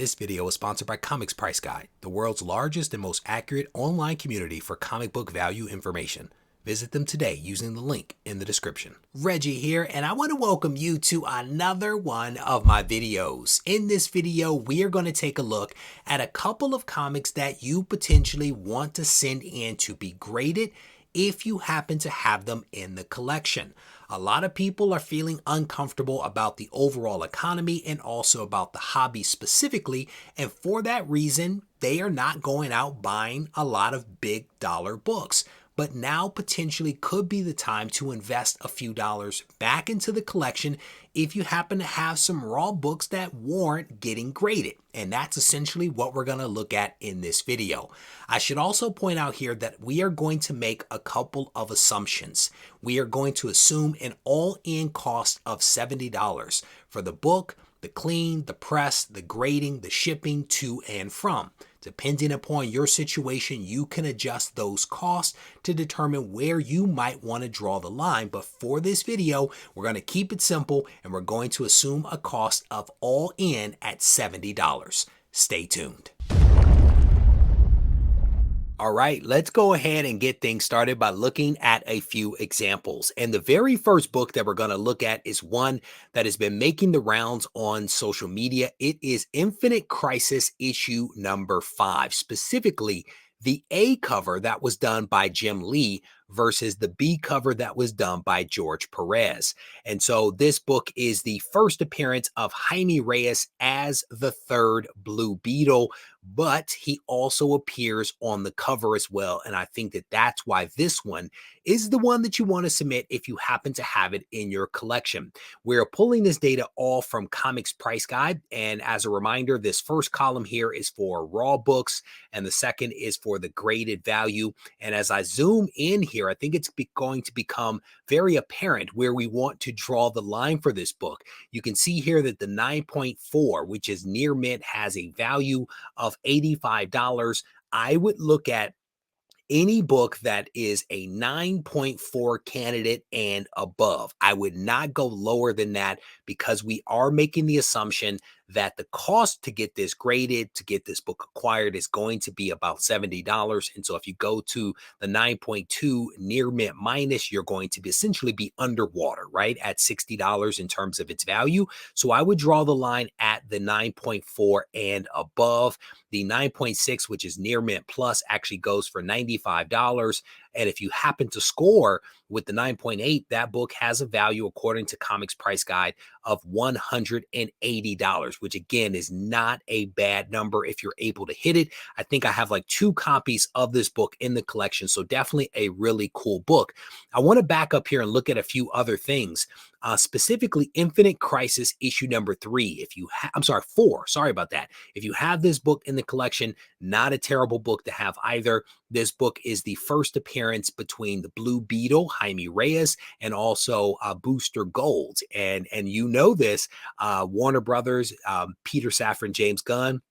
This video is sponsored by Comics Price Guide, the world's largest and most accurate online community for comic book value information. Visit them today using the link in the description. Reggie here, and I want to welcome you to another one of my videos. In this video, we are going to take a look at a couple of comics that you potentially want to send in to be graded if you happen to have them in the collection. A lot of people are feeling uncomfortable about the overall economy and also about the hobby specifically, and for that reason, they are not going out buying a lot of big dollar books. But now potentially could be the time to invest a few dollars back into the collection if you happen to have some raw books that warrant getting graded. And that's essentially what we're going to look at in this video. I should also point out here that we are going to make a couple of assumptions. We are going to assume an all-in cost of $70 for the book, the clean, the press, the grading, the shipping to and from. Depending upon your situation, you can adjust those costs to determine where you might want to draw the line. But for this video, we're going to keep it simple and we're going to assume a cost of all in at $70. Stay tuned. All right, let's go ahead and get things started by looking at a few examples. And the very first book that we're going to look at is one that has been making the rounds on social media. It is Infinite Crisis issue number 5, specifically the A cover that was done by Jim Lee versus the B cover that was done by George Perez. And so this book is the first appearance of Jaime Reyes as the third Blue Beetle, but he also appears on the cover as well. And I think that that's why this one is the one that you want to submit if you happen to have it in your collection. We're pulling this data all from Comics Price Guide. And as a reminder, this first column here is for raw books and the second is for the graded value. And as I zoom in here, I think it's going to become very apparent where we want to draw the line for this book. You can see here that the 9.4, which is near mint, has a value of $85. I would look at any book that is a 9.4 candidate and above. I would not go lower than that because we are making the assumption that the cost to get this graded, to get this book acquired, is going to be about $70. And so if you go to the 9.2 near mint minus, you're going to essentially be underwater, right, at $60 in terms of its value. So I would draw the line at the 9.4 and above. The 9.6, which is near mint plus, actually goes for $95. And if you happen to score with the 9.8, that book has a value, according to Comics Price Guide, of $180, which again is not a bad number if you're able to hit it. I think I have like 2 copies of this book in the collection, so definitely a really cool book. I want to back up here and look at a few other things. Specifically Infinite Crisis issue number 3. If you I'm sorry, 4. Sorry about that. If you have this book in the collection, not a terrible book to have either. This book is the first appearance between the Blue Beetle, Jaime Reyes, and also Booster Gold. And you know this, Warner Brothers, Peter Safran, James Gunn,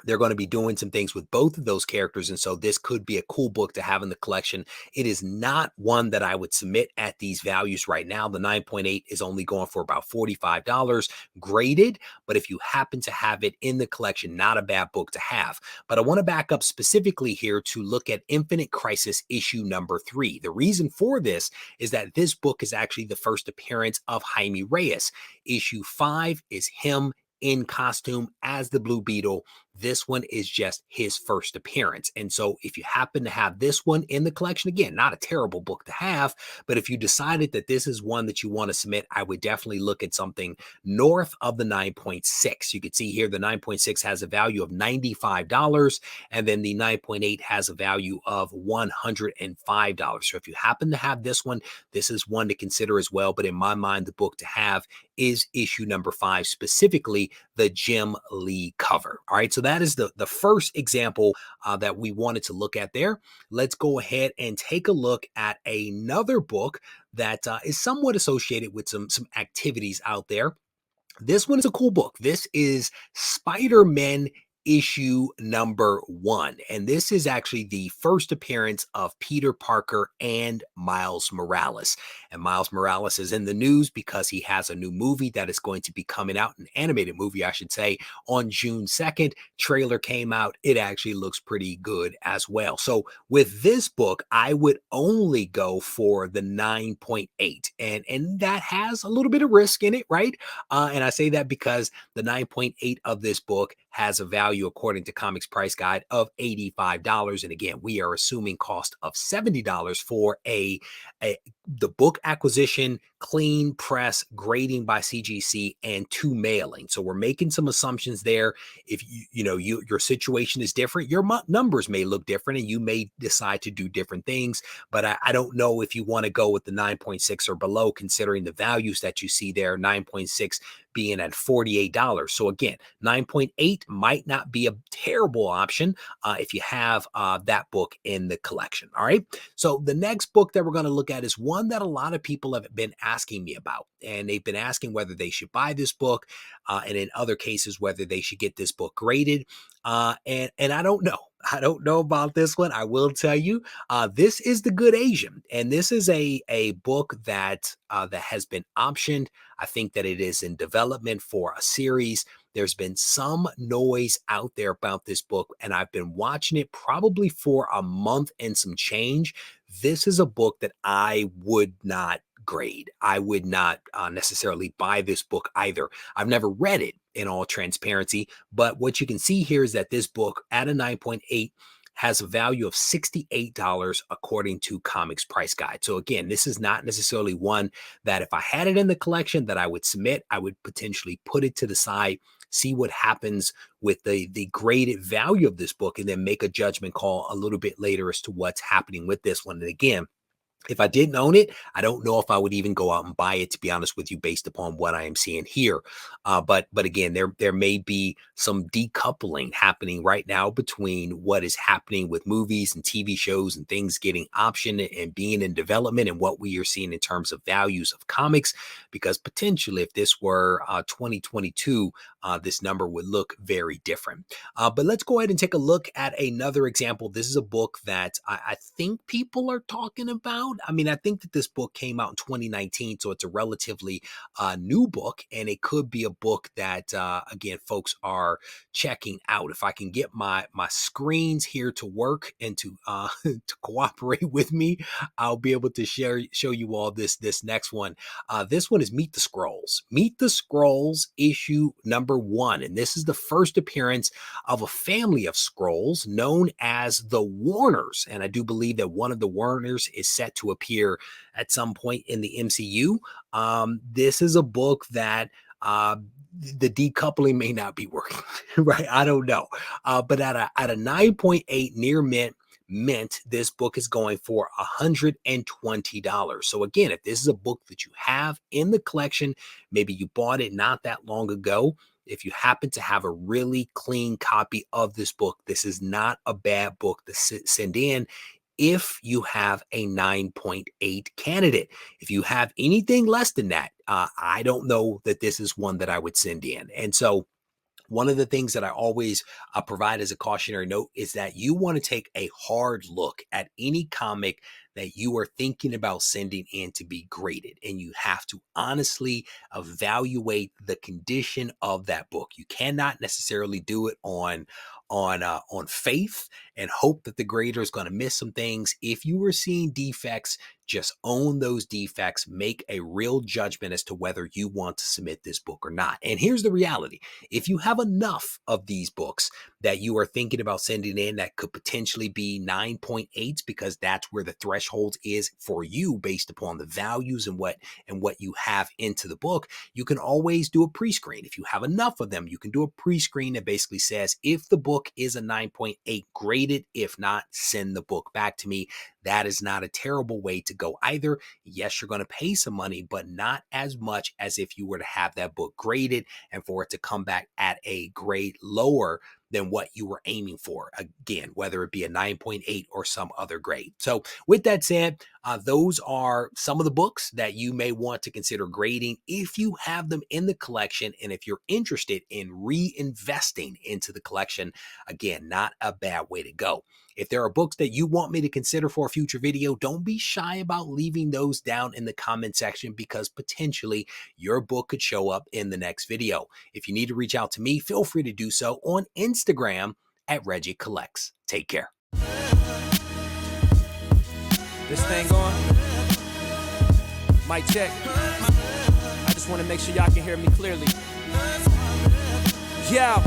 they're going to be doing some things with both of those characters. And so this could be a cool book to have in the collection. It is not one that I would submit at these values right now. The 9.8 is only going for about $45 graded. But if you happen to have it in the collection, not a bad book to have. But I want to back up specifically here to look at Infinite Crisis issue number 3. The reason for this is that this book is actually the first appearance of Jaime Reyes. Issue 5 is him in costume as the Blue Beetle. This one is just his first appearance. And so if you happen to have this one in the collection, again, not a terrible book to have, but if you decided that this is one that you want to submit, I would definitely look at something north of the 9.6. You can see here the 9.6 has a value of $95, and then the 9.8 has a value of $105. So if you happen to have this one, this is one to consider as well. But in my mind, the book to have is issue number 5, specifically the Jim Lee cover. All right, so that is the first example that we wanted to look at there. Let's go ahead and take a look at another book that is somewhat associated with some activities out there. This one is a cool book. This is Spider-Man issue number 1. And this is actually the first appearance of Peter Parker and Miles Morales. And Miles Morales is in the news because he has a new movie that is going to be coming out, an animated movie, I should say, on June 2nd. Trailer came out. It actually looks pretty good as well. So with this book, I would only go for the 9.8. And that has a little bit of risk in it, right? And I say that because the 9.8 of this book has a value, according to Comics Price Guide, of $85. And again, we are assuming cost of $70 for the book acquisition, clean press, grading by CGC, and 2 mailing. So we're making some assumptions there. If your situation is different, your numbers may look different, and you may decide to do different things. But I don't know if you want to go with the 9.6 or below, considering the values that you see there. 9.6 being at $48. So again, 9.8 might not be a terrible option if you have that book in the collection. All right. So the next book that we're going to look at is one that a lot of people have been asking me about, and they've been asking whether they should buy this book, and in other cases, whether they should get this book graded. And I don't know. I don't know about this one. I will tell you, this is The Good Asian, and this is a book that has been optioned. I think that it is in development for a series. There's been some noise out there about this book, and I've been watching it probably for a month and some change. This is a book that I would not grade. I would not necessarily buy this book either. I've never read it, in all transparency, but what you can see here is that this book at a 9.8 has a value of $68 according to Comics Price Guide. So again, this is not necessarily one that if I had it in the collection that I would submit. I would potentially put it to the side, see what happens with the graded value of this book, and then make a judgment call a little bit later as to what's happening with this one. And again, if I didn't own it, I don't know if I would even go out and buy it, to be honest with you, based upon what I am seeing here. But again, there may be some decoupling happening right now between what is happening with movies and TV shows and things getting optioned and being in development, and what we are seeing in terms of values of comics. Because potentially, if this were 2022, this number would look very different. But let's go ahead and take a look at another example. This is a book that I think people are talking about. I mean, I think that this book came out in 2019, so it's a relatively new book, and it could be a book that, again, folks are checking out. If I can get my screens here to work and to to cooperate with me, I'll be able to show you all this next one. This one is Meet the Scrolls. Meet the Scrolls issue number 1, and this is the first appearance of a family of Scrolls known as the Warners. And I do believe that one of the Warners is set to appear at some point in the MCU. This is a book that the decoupling may not be working, right? I don't know. But at a 9.8 near mint, this book is going for $120. So again, if this is a book that you have in the collection, maybe you bought it not that long ago, if you happen to have a really clean copy of this book, this is not a bad book to send in if you have a 9.8 candidate. If you have anything less than that, I don't know that this is one that I would send in. And so one of the things that I always provide as a cautionary note is that you want to take a hard look at any comic that you are thinking about sending in to be graded. And you have to honestly evaluate the condition of that book. You cannot necessarily do it on faith and hope that the grader is going to miss some things. If you are seeing defects, just own those defects, make a real judgment as to whether you want to submit this book or not. And here's the reality. If you have enough of these books that you are thinking about sending in that could potentially be 9.8s, because that's where the threshold is for you based upon the values and what you have into the book, you can always do a pre-screen. If you have enough of them, you can do a pre-screen that basically says, if the book is a 9.8, graded. If not, send the book back to me. That is not a terrible way to go either. Yes, you're going to pay some money, but not as much as if you were to have that book graded and for it to come back at a grade lower than what you were aiming for. Again, whether it be a 9.8 or some other grade. So with that said, those are some of the books that you may want to consider grading if you have them in the collection. And if you're interested in reinvesting into the collection, again, not a bad way to go. If there are books that you want me to consider for a future video, don't be shy about leaving those down in the comment section, because potentially your book could show up in the next video. If you need to reach out to me, feel free to do so on Instagram at Regie Collects. Take care. This thing on? Mic check. I just want to make sure y'all can hear me clearly. Yo,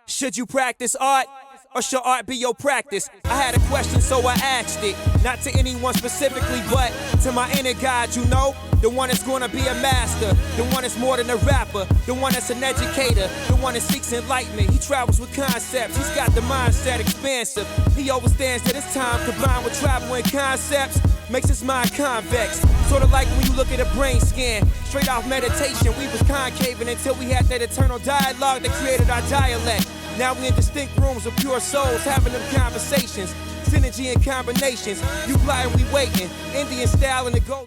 should you practice art, or should art be your practice? I had a question, so I asked it. Not to anyone specifically, but to my inner God, you know? The one that's gonna be a master, the one that's more than a rapper, the one that's an educator, the one that seeks enlightenment. He travels with concepts, he's got the mindset expansive. He understands that his time combined with travel and concepts makes his mind convex. Sort of like when you look at a brain scan, straight off meditation, we was concaving until we had that eternal dialogue that created our dialect. Now we in distinct rooms with pure souls having them conversations. Synergy and combinations. You fly and we waiting. Indian style and the gold.